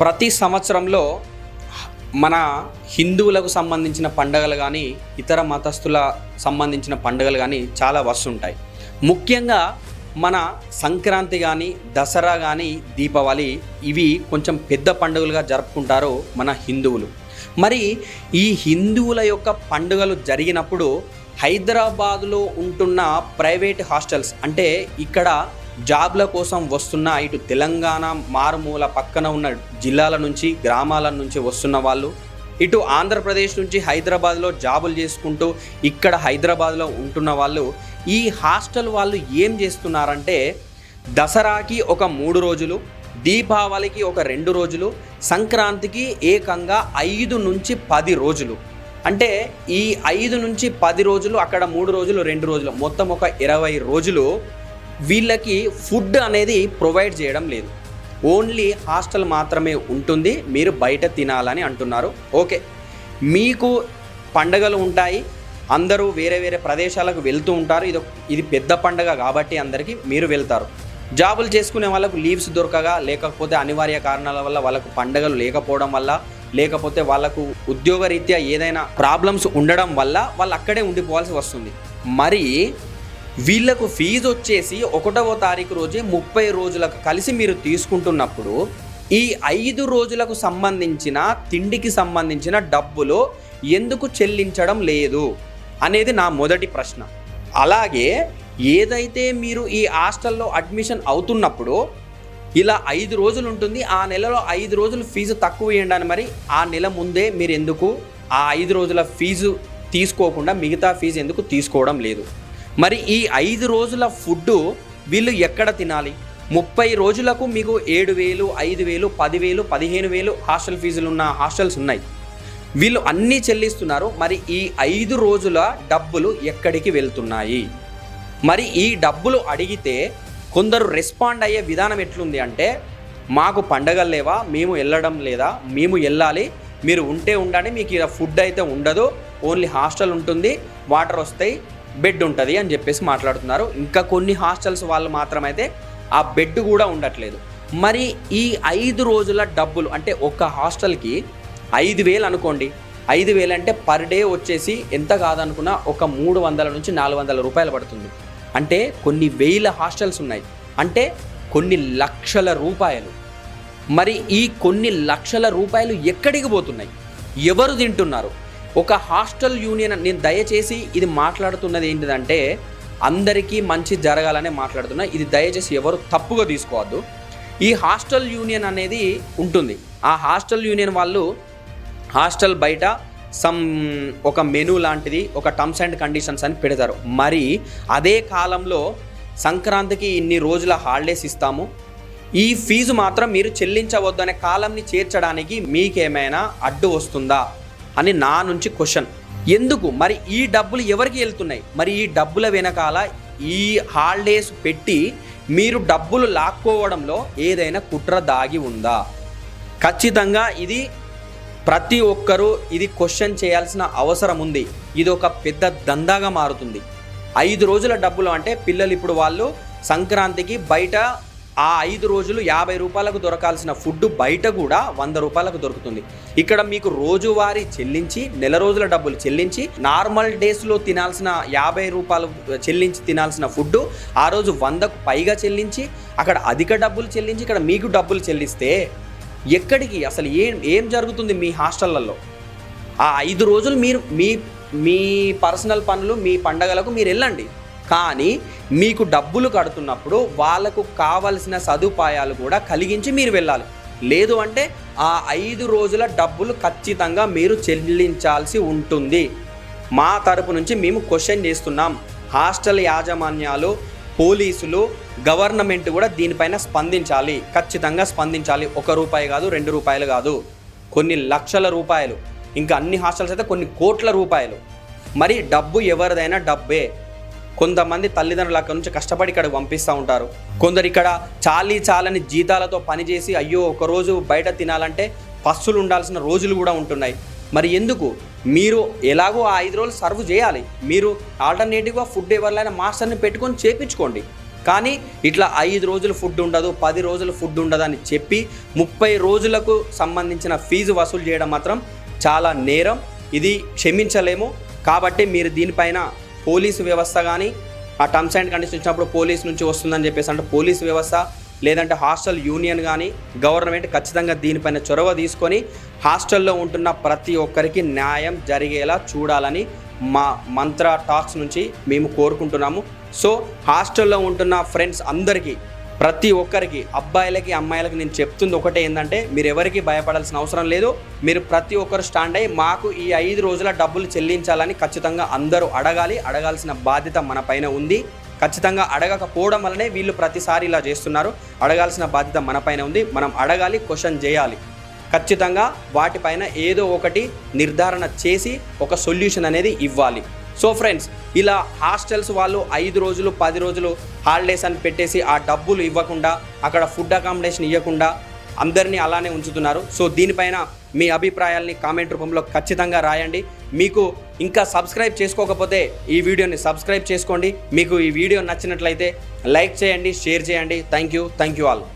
ప్రతి సంవత్సరంలో మన హిందువులకు సంబంధించిన పండుగలు కానీ ఇతర మతస్థుల సంబంధించిన పండుగలు కానీ చాలా వస్తుంటాయి. ముఖ్యంగా మన సంక్రాంతి కానీ దసరా కానీ దీపావళి ఇవి కొంచెం పెద్ద పండుగలుగా జరుపుకుంటారు మన హిందువులు. మరి ఈ హిందువుల యొక్క పండుగలు జరిగినప్పుడు హైదరాబాదులో ఉంటున్న ప్రైవేట్ హాస్టల్స్ అంటే ఇక్కడ జాబ్ల కోసం వస్తున్న ఇటు తెలంగాణ మారుమూల పక్కన ఉన్న జిల్లాల నుంచి గ్రామాల నుంచి వస్తున్న వాళ్ళు, ఇటు ఆంధ్రప్రదేశ్ నుంచి హైదరాబాద్లో జాబులు చేసుకుంటూ ఇక్కడ హైదరాబాద్లో ఉంటున్న వాళ్ళు ఈ హాస్టల్ వాళ్ళు ఏం చేస్తున్నారంటే దసరాకి ఒక 3 రోజులు, దీపావళికి ఒక 2 రోజులు, సంక్రాంతికి ఏకంగా 5 నుంచి 10 రోజులు, అంటే ఈ 5 నుంచి 10 రోజులు అక్కడ 3 రోజులు 2 రోజులు మొత్తం ఒక 20 రోజులు వీళ్ళకి ఫుడ్ అనేది ప్రొవైడ్ చేయడం లేదు. ఓన్లీ హాస్టల్ మాత్రమే ఉంటుంది, మీరు బయట తినాలని అంటున్నారు. ఓకే, మీకు పండగలు ఉంటాయి, అందరూ వేరే వేరే ప్రదేశాలకు వెళ్తూ ఉంటారు, ఇది పెద్ద పండగ కాబట్టి అందరికీ మీరు వెళ్తారు. జాబులు చేసుకునే వాళ్ళకు లీవ్స్ దొరకగా, లేకపోతే అనివార్య కారణాల వల్ల వాళ్ళకు పండగలు లేకపోవడం వల్ల, లేకపోతే వాళ్ళకు ఉద్యోగరీత్యా ఏదైనా ప్రాబ్లమ్స్ ఉండడం వల్ల వాళ్ళు అక్కడే ఉండిపోవాల్సి వస్తుంది. మరి వీళ్లకు ఫీజు వచ్చేసి 1వ తారీఖు రోజే 30 రోజులకు కలిసి మీరు తీసుకుంటున్నప్పుడు ఈ 5 రోజులకు సంబంధించిన తిండికి సంబంధించిన డబ్బులు ఎందుకు చెల్లించడం లేదు అనేది నా మొదటి ప్రశ్న. అలాగే ఏదైతే మీరు ఈ హాస్టల్లో అడ్మిషన్ అవుతున్నప్పుడు ఇలా 5 రోజులు ఉంటుంది, ఆ నెలలో 5 రోజులు ఫీజు తక్కువ ఇవ్వండి, మరి ఆ నెల ముందే మీరు ఎందుకు ఆ 5 రోజుల ఫీజు తీసుకోకుండా మిగతా ఫీజు ఎందుకు తీసుకోవడం లేదు? మరి ఈ 5 రోజుల ఫుడ్డు వీళ్ళు ఎక్కడ తినాలి? 30 రోజులకు మీకు 7,000, 5,000, 10,000, 15,000 హాస్టల్ ఫీజులు ఉన్న హాస్టల్స్ ఉన్నాయి. వీళ్ళు అన్నీ చెల్లిస్తున్నారు. మరి ఈ 5 రోజుల డబ్బులు ఎక్కడికి వెళ్తున్నాయి? మరి ఈ డబ్బులు అడిగితే కొందరు రెస్పాండ్ అయ్యే విధానం ఎట్లుంది అంటే, మాకు పండగలు లేవా, మేము వెళ్ళడం లేదా, మేము వెళ్ళాలి, మీరు ఉంటే ఉండండి, మీకు ఇలా ఫుడ్ అయితే ఉండదు, ఓన్లీ హాస్టల్ ఉంటుంది, వాటర్ వస్తాయి, బెడ్ ఉంటుంది అని చెప్పేసి మాట్లాడుతున్నారు. ఇంకా కొన్ని హాస్టల్స్ వాళ్ళు మాత్రమైతే ఆ బెడ్ కూడా ఉండట్లేదు. మరి ఈ 5 రోజుల డబ్బులు అంటే ఒక హాస్టల్కి 5,000 అనుకోండి, 5,000 అంటే పర్ డే వచ్చేసి ఎంత కాదనుకున్నా ఒక 300 నుంచి 400 రూపాయలు పడుతుంది. అంటే కొన్ని వేల హాస్టల్స్ ఉన్నాయి, అంటే కొన్ని లక్షల రూపాయలు. మరి ఈ కొన్ని లక్షల రూపాయలు ఎక్కడికి పోతున్నాయి? ఎవరు తింటున్నారు? ఒక హాస్టల్ యూనియన్, నేను దయచేసి ఇది మాట్లాడుతున్నది ఏంటిదంటే అందరికీ మంచి జరగాలనే మాట్లాడుతున్నా, ఇది దయచేసి ఎవరు తప్పుగా తీసుకోవద్దు. ఈ హాస్టల్ యూనియన్ అనేది ఉంటుంది, ఆ హాస్టల్ యూనియన్ వాళ్ళు హాస్టల్ బయట ఒక మెనూ లాంటిది, ఒక టర్మ్స్ అండ్ కండిషన్స్ అని పెడతారు. మరి అదే కాలంలో సంక్రాంతికి ఇన్ని రోజుల హాలిడేస్ ఇస్తాము, ఈ ఫీజు మాత్రం మీరు చెల్లించవద్దు అనే కాలంని చేర్చడానికి మీకేమైనా అడ్డు వస్తుందా అని నా నుంచి క్వశ్చన్. ఎందుకు మరి ఈ డబ్బులు ఎవరికి వెళ్తున్నాయి? మరి ఈ డబ్బుల వెనకాల ఈ హాలిడేస్ పెట్టి మీరు డబ్బులు లాక్కోవడంలో ఏదైనా కుట్ర దాగి ఉందా? ఖచ్చితంగా ఇది ప్రతి ఒక్కరూ ఇది క్వశ్చన్ చేయాల్సిన అవసరం ఉంది. ఇది ఒక పెద్ద దందాగా మారుతుంది. 5 రోజుల డబ్బులు అంటే పిల్లలు ఇప్పుడు వాళ్ళు సంక్రాంతికి బయట ఆ 5 రోజులు 50 రూపాయలకు దొరకాల్సిన ఫుడ్ బయట కూడా 100 రూపాయలకు దొరుకుతుంది. ఇక్కడ మీకు రోజువారీ చెల్లించి, నెల రోజుల డబ్బులు చెల్లించి, నార్మల్ డేస్లో తినాల్సిన 50 రూపాయలు చెల్లించి తినాల్సిన ఫుడ్ ఆ రోజు 100కు పైగా చెల్లించి, అక్కడ అధిక డబ్బులు చెల్లించి ఇక్కడ మీకు డబ్బులు చెల్లిస్తే ఎక్కడికి అసలు ఏం జరుగుతుంది మీ హాస్టళ్లలో? ఆ 5 రోజులు మీరు మీ పర్సనల్ పనులు, మీ పండగలకు మీరు వెళ్ళండి, కానీ మీకు డబ్బులు కడుతున్నప్పుడు వాళ్ళకు కావలసిన సదుపాయాలు కూడా కలిగించి మీరు వెళ్ళాలి. లేదు అంటే ఆ 5 రోజుల డబ్బులు ఖచ్చితంగా మీరు చెల్లించాల్సి ఉంటుంది. మా తరపు నుంచి మేము క్వశ్చన్ చేస్తున్నాం. హాస్టల్ యాజమాన్యాలు, పోలీసులు, గవర్నమెంట్ కూడా దీనిపైన స్పందించాలి, ఖచ్చితంగా స్పందించాలి. 1 రూపాయి కాదు, 2 రూపాయలు కాదు, కొన్ని లక్షల రూపాయలు, ఇంకా అన్ని హాస్టల్స్ అయితే కొన్ని కోట్ల రూపాయలు. మరి డబ్బు ఎవరిదైనా డబ్బే. కొంతమంది తల్లిదండ్రులు అక్కడ నుంచి కష్టపడి ఇక్కడికి పంపిస్తూ ఉంటారు, కొందరు ఇక్కడ చాలని జీతాలతో పనిచేసి అయ్యో ఒకరోజు బయట తినాలంటే పస్సులు ఉండాల్సిన రోజులు కూడా ఉంటున్నాయి. మరి ఎందుకు? మీరు ఎలాగో ఆ 5 రోజులు సర్వ్ చేయాలి, మీరు ఆల్టర్నేటివ్గా ఫుడ్ ఎవరినైనా మాస్టర్ని పెట్టుకొని చేపించుకోండి. కానీ ఇట్లా 5 రోజులు ఫుడ్ ఉండదు, 10 రోజులు ఫుడ్ ఉండదు అని చెప్పి 30 రోజులకు సంబంధించిన ఫీజు వసూలు చేయడం మాత్రం చాలా నేరం. ఇది క్షమించలేము. కాబట్టి మీరు దీనిపైన పోలీసు వ్యవస్థ కానీ, ఆ టర్మ్స్ అండ్ కండిషన్స్ ఇచ్చినప్పుడు పోలీస్ నుంచి వస్తుందని చెప్పేసి అంటే పోలీసు వ్యవస్థ లేదంటే హాస్టల్ యూనియన్ కానీ గవర్నమెంట్ ఖచ్చితంగా దీనిపైన చొరవ తీసుకొని హాస్టల్లో ఉంటున్న ప్రతి ఒక్కరికి న్యాయం జరిగేలా చూడాలని మా మంత్ర టాక్స్ నుంచి మేము కోరుకుంటున్నాము. సో హాస్టల్లో ఉంటున్న ఫ్రెండ్స్ అందరికీ, ప్రతి ఒక్కరికి, అబ్బాయిలకి అమ్మాయిలకి నేను చెప్తుంది ఒకటే ఏంటంటే, మీరు ఎవరికి భయపడాల్సిన అవసరం లేదు. మీరు ప్రతి ఒక్కరు స్టాండ్ అయ్యి మాకు ఈ 5 రోజుల డబ్బులు చెల్లించాలని ఖచ్చితంగా అందరూ అడగాల్సిన బాధ్యత మన పైన ఉంది. ఖచ్చితంగా అడగకపోవడం వల్లనే వీళ్ళు ప్రతిసారి ఇలా చేస్తున్నారు. అడగాల్సిన బాధ్యత మన పైన ఉంది. మనం అడగాలి, క్వశ్చన్ చేయాలి. ఖచ్చితంగా వాటిపైన ఏదో ఒకటి నిర్ధారణ చేసి ఒక సొల్యూషన్ అనేది ఇవ్వాలి. సో ఫ్రెండ్స్, ఇలా హాస్టల్స్ వాళ్ళు 5 రోజులు 10 రోజులు హాలిడేస్ అని పెట్టేసి ఆ డబ్బులు ఇవ్వకుండా, అక్కడ ఫుడ్ అకామిడేషన్ ఇవ్వకుండా అందరినీ అలానే ఉంచుతున్నారు. సో దీనిపైన మీ అభిప్రాయాల్ని కామెంట్ రూపంలో ఖచ్చితంగా రాయండి. మీకు ఇంకా సబ్స్క్రైబ్ చేసుకోకపోతే ఈ వీడియోని సబ్స్క్రైబ్ చేసుకోండి. మీకు ఈ వీడియో నచ్చినట్లయితే లైక్ చేయండి, షేర్ చేయండి. Thank you all.